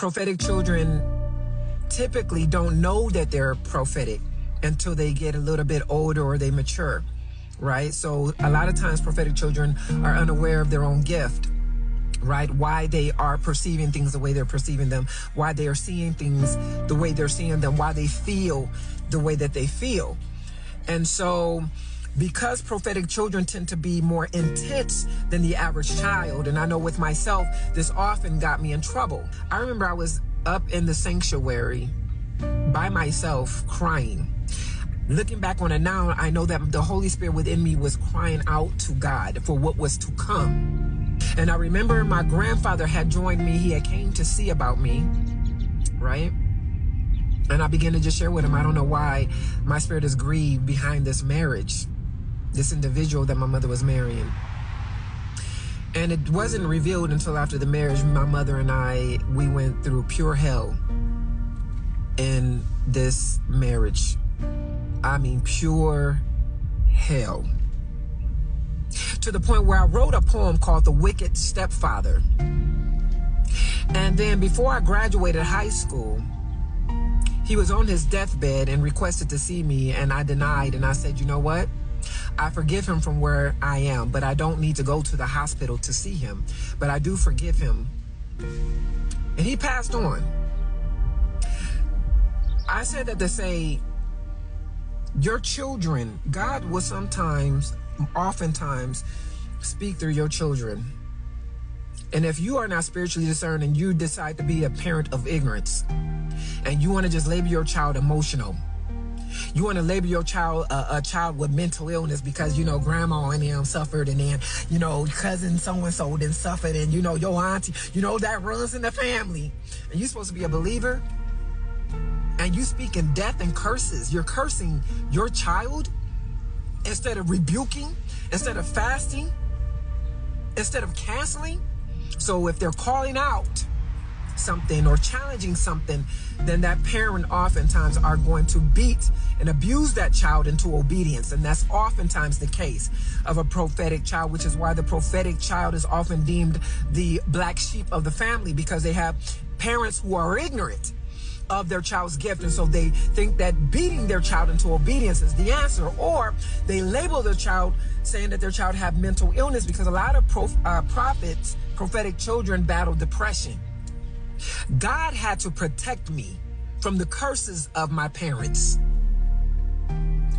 Prophetic children typically don't know that they're prophetic until they get a little bit older or they mature, right? So a lot of times prophetic children are unaware of their own gift, right? Why they are perceiving things the way they're perceiving them, why they are seeing things the way they're seeing them, why they feel the way that they feel. And so because prophetic children tend to be more intense than the average child, and I know with myself, this often got me in trouble. I remember I was up in the sanctuary by myself crying. Looking back on it now, I know that the Holy Spirit within me was crying out to God for what was to come. And I remember my grandfather had joined me. He had came to see about me, right? And I began to just share with him, I don't know why my spirit is grieved behind this marriage, this individual that my mother was marrying. And it wasn't revealed until after the marriage. My mother and we went through pure hell in this marriage. I mean, pure hell. To the point where I wrote a poem called The Wicked Stepfather. And then before I graduated high school, he was on his deathbed and requested to see me, and I denied, and I said, you know what? I forgive him from where I am, but I don't need to go to the hospital to see him. But I do forgive him. And he passed on. I said that to say, your children, God will oftentimes speak through your children. And if you are not spiritually discerned and you decide to be a parent of ignorance, and you want to just label your child emotional, you want to label your child a child with mental illness because, you know, grandma and them suffered, and then, you know, cousin so-and-so then suffered, and, you know, your auntie, you know, that runs in the family. And you're supposed to be a believer, and you speak in death and curses. You're cursing your child instead of rebuking, instead of fasting, instead of canceling. So if they're calling out something or challenging something, then that parent oftentimes are going to beat and abuse that child into obedience. And that's oftentimes the case of a prophetic child, which is why the prophetic child is often deemed the black sheep of the family, because they have parents who are ignorant of their child's gift, and so they think that beating their child into obedience is the answer, or they label their child saying that their child have mental illness, because a lot of prophetic children battle depression. God had to protect me from the curses of my parents,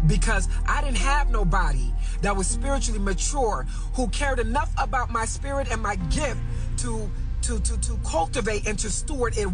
because I didn't have nobody that was spiritually mature who cared enough about my spirit and my gift to cultivate and to steward it